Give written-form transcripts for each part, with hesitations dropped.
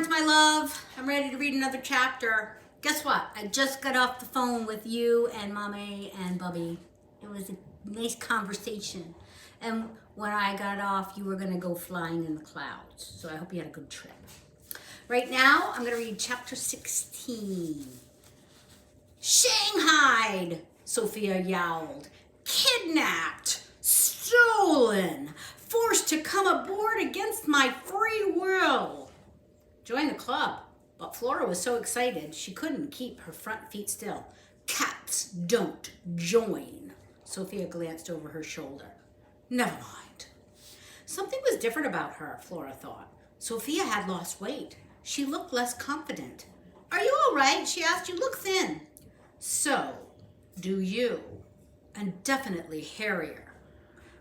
George, my love. I'm ready to read another chapter. Guess what? I just got off the phone with you and Mommy and Bubby. It was a nice conversation. And when I got off, you were going to go flying in the clouds. So I hope you had a good trip. Right now, I'm going to read chapter 16. Shanghaied, Sophia yowled. Kidnapped, stolen, forced to come aboard against my free will. Join the club. But Flora was so excited she couldn't keep her front feet still. Cats don't join. Sophia glanced over her shoulder. Never mind. Something was different about her, Flora thought. Sophia had lost weight. She looked less confident. Are you all right? She asked. You look thin. So, do you. And definitely hairier.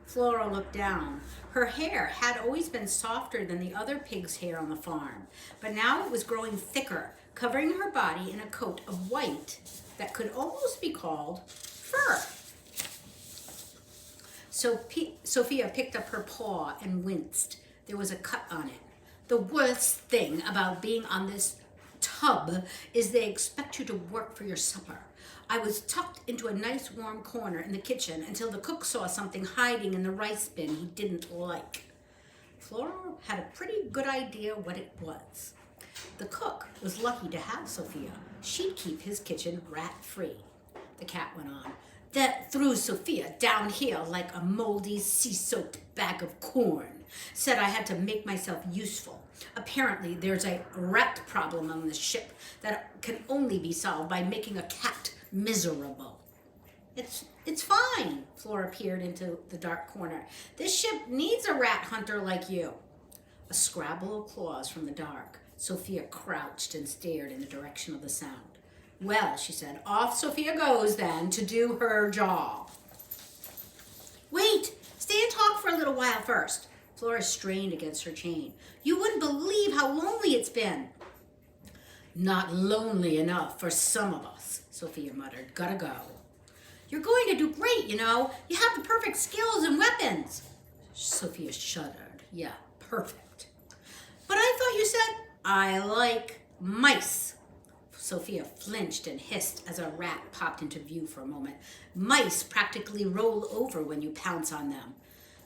Flora looked down. Her hair had always been softer than the other pig's hair on the farm, but now it was growing thicker, covering her body in a coat of white that could almost be called fur. So Sophia picked up her paw and winced. There was a cut on it. The worst thing about being on this tub is they expect you to work for your supper. I was tucked into a nice warm corner in the kitchen until the cook saw something hiding in the rice bin he didn't like. Flora had a pretty good idea what it was. The cook was lucky to have Sophia. She'd keep his kitchen rat-free. The cat went on. That threw Sophia down here like a moldy, sea-soaked bag of corn. Said I had to make myself useful. Apparently, there's a rat problem on the ship that can only be solved by making a cat miserable. It's fine, Flora peered into the dark corner. This ship needs a rat hunter like you. A scrabble of claws from the dark. Sophia crouched and stared in the direction of the sound. Well, she said, off Sophia goes then to do her job. Wait, stay and talk for a little while first. Flora strained against her chain. You wouldn't believe how lonely it's been. Not lonely enough for some of us, Sophia muttered. Gotta go. You're going to do great, you know. You have the perfect skills and weapons. Sophia shuddered. Yeah, perfect. But I thought you said, I like mice. Sophia flinched and hissed as a rat popped into view for a moment. Mice practically roll over when you pounce on them.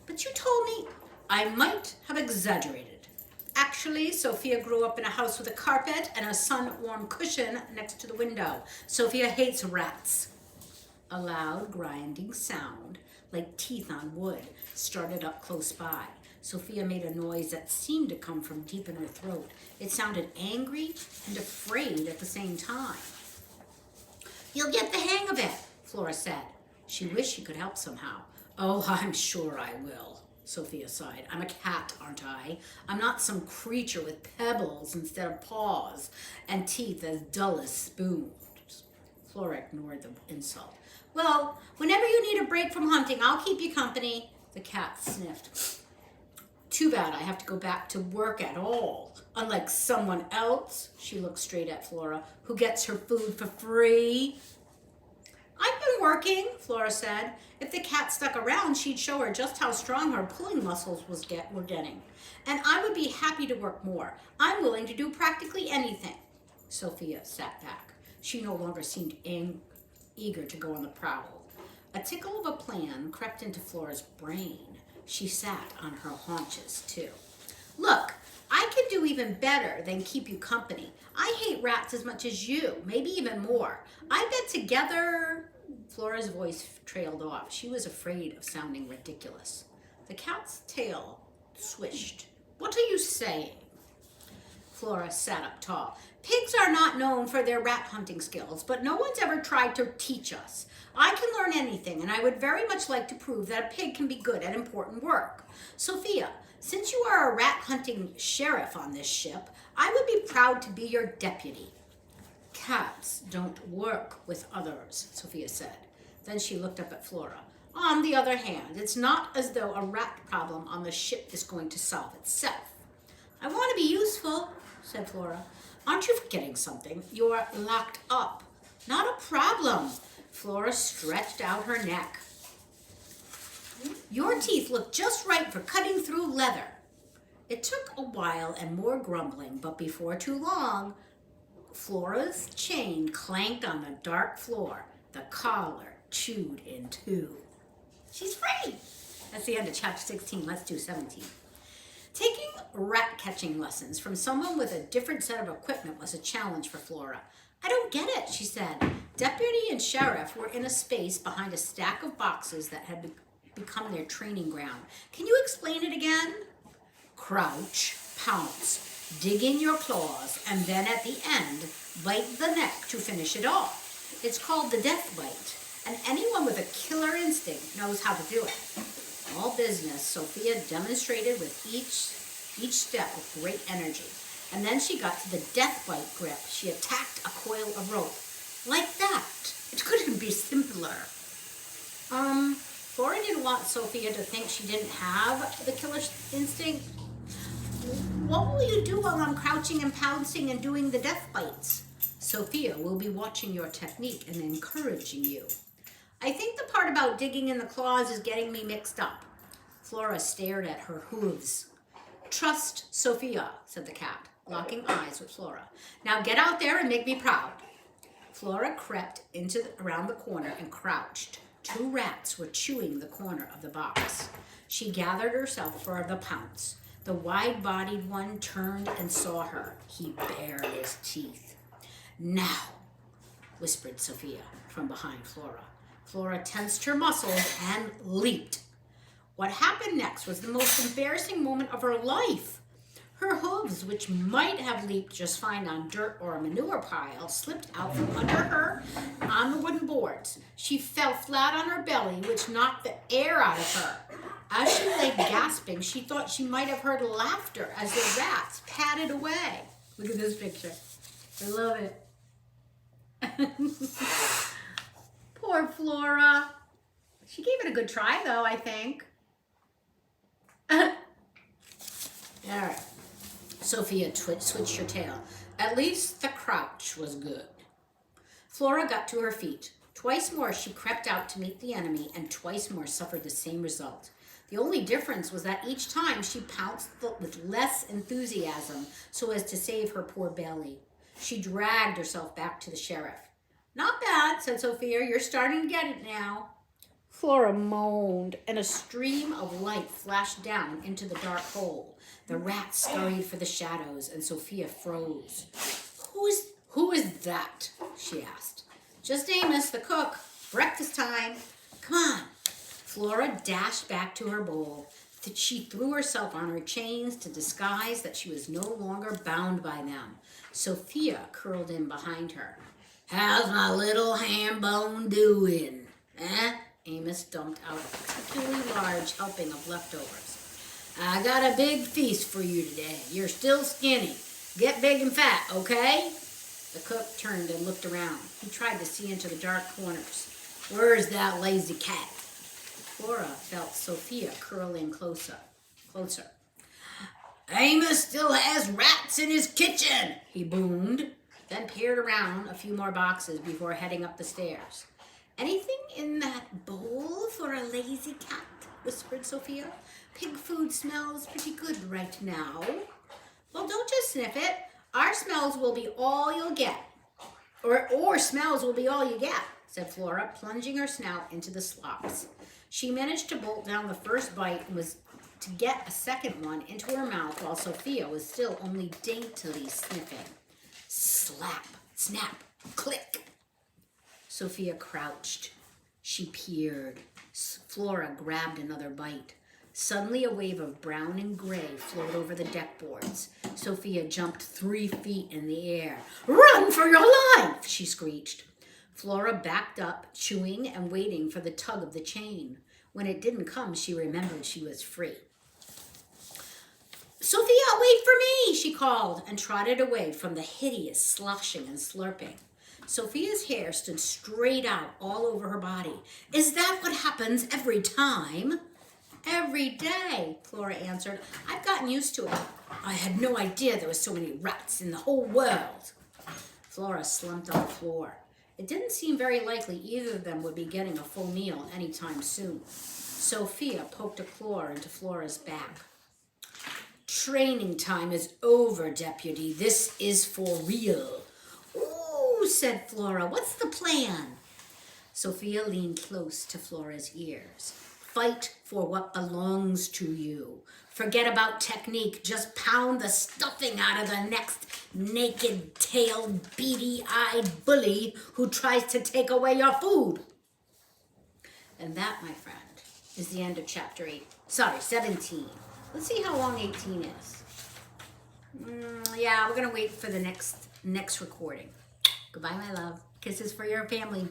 But you told me I might have exaggerated. Actually, Sophia grew up in a house with a carpet and a sun-warm cushion next to the window. Sophia hates rats. A loud grinding sound, like teeth on wood, started up close by. Sophia made a noise that seemed to come from deep in her throat. It sounded angry and afraid at the same time. You'll get the hang of it, Flora said. She wished she could help somehow. Oh, I'm sure I will, Sophia sighed. I'm a cat, aren't I? I'm not some creature with pebbles instead of paws and teeth as dull as spoons. Flora ignored the insult. Well, whenever you need a break from hunting, I'll keep you company. The cat sniffed. Too bad I have to go back to work at all. Unlike someone else, she looked straight at Flora, who gets her food for free. I've been working, Flora said. If the cat stuck around, she'd show her just how strong her pulling muscles were getting. And I would be happy to work more. I'm willing to do practically anything. Sophia sat back. She no longer seemed eager to go on the prowl. A tickle of a plan crept into Flora's brain. She sat on her haunches, too. Look, I can do even better than keep you company. I hate rats as much as you, maybe even more. I bet together... Flora's voice trailed off. She was afraid of sounding ridiculous. The cat's tail swished. What are you saying? Flora sat up tall. Pigs are not known for their rat hunting skills, but no one's ever tried to teach us. I can learn anything, and I would very much like to prove that a pig can be good at important work. Sophia, since you are a rat hunting sheriff on this ship, I would be proud to be your deputy. Cats don't work with others, Sophia said. Then she looked up at Flora. On the other hand, it's not as though a rat problem on the ship is going to solve itself. I want to be useful, said Flora. Aren't you forgetting something? You're locked up. Not a problem. Flora stretched out her neck. Your teeth look just right for cutting through leather. It took a while and more grumbling, but before too long, Flora's chain clanked on the dark floor, the collar chewed in two. She's free! That's the end of chapter 16. Let's do 17. Taking rat catching lessons from someone with a different set of equipment was a challenge for Flora. I don't get it, she said. Deputy and sheriff were in a space behind a stack of boxes that had become their training ground. Can you explain it again? Crouch, pounce, dig in your claws, and then at the end, bite the neck to finish it off. It's called the death bite, and anyone with a killer instinct knows how to do it. All business, Sophia demonstrated with each step with great energy. And then she got to the death bite grip. She attacked a coil of rope. Like that. It couldn't be simpler. Flora didn't want Sophia to think she didn't have the killer instinct. What will you do while I'm crouching and pouncing and doing the death bites? Sophia will be watching your technique and encouraging you. I think the part about digging in the claws is getting me mixed up. Flora stared at her hooves. Trust Sophia, said the cat, locking eyes with Flora. Now get out there and make me proud. Flora crept around the corner and crouched. 2 rats were chewing the corner of the box. She gathered herself for the pounce. The wide-bodied one turned and saw her. He bared his teeth. Now, whispered Sophia from behind Flora. Flora tensed her muscles and leaped. What happened next was the most embarrassing moment of her life. Her hooves, which might have leaped just fine on dirt or a manure pile, slipped out from under her on the wooden boards. She fell flat on her belly, which knocked the air out of her. As she lay gasping, she thought she might have heard laughter as the rats padded away. Look at this picture. I love it. Poor Flora. She gave it a good try, though, I think. All right. Sophia switched her tail. At least the crouch was good. Flora got to her feet. Twice more she crept out to meet the enemy, and twice more suffered the same result. The only difference was that each time she pounced with less enthusiasm so as to save her poor belly. She dragged herself back to the sheriff. Not bad, said Sophia. You're starting to get it now. Flora moaned, and a stream of light flashed down into the dark hole. The rats scurried for the shadows, and Sophia froze. Who is that? She asked. Just Amos, the cook. Breakfast time. Come on. Flora dashed back to her bowl. She threw herself on her chains to disguise that she was no longer bound by them. Sophia curled in behind her. How's my little ham bone doing? Eh? Amos dumped out a particularly large helping of leftovers. I got a big feast for you today. You're still skinny. Get big and fat, okay? The cook turned and looked around. He tried to see into the dark corners. Where's that lazy cat? Flora felt Sophia curl in closer. Amos still has rats in his kitchen, he boomed, then peered around a few more boxes before heading up the stairs. Anything in that bowl for a lazy cat? Whispered Sophia. Pig food smells pretty good right now. Well, don't just sniff it. Our smells will be all you'll get. Or smells will be all you get, said Flora, plunging her snout into the slops. She managed to bolt down the first bite and was to get a second one into her mouth while Sophia was still only daintily sniffing. Slap, snap, click. Sophia crouched. She peered. Flora grabbed another bite. Suddenly, a wave of brown and gray flowed over the deck boards. Sophia jumped 3 feet in the air. Run for your life, she screeched. Flora backed up, chewing and waiting for the tug of the chain. When it didn't come, she remembered she was free. Sophia, wait for me, she called, and trotted away from the hideous sloshing and slurping. Sophia's hair stood straight out all over her body. Is that what happens every time? Every day, Flora answered. I've gotten used to it. I had no idea there were so many rats in the whole world. Flora slumped on the floor. It didn't seem very likely either of them would be getting a full meal anytime soon. Sophia poked a claw into Flora's back. Training time is over, Deputy. This is for real. Ooh, said Flora. What's the plan? Sophia leaned close to Flora's ears. Fight for what belongs to you. Forget about technique. Just pound the stuffing out of the next naked-tailed, beady-eyed bully who tries to take away your food. And that, my friend, is the end of chapter 17. Let's see how long 18 is. Yeah, we're going to wait for the next recording. Goodbye, my love. Kisses for your family.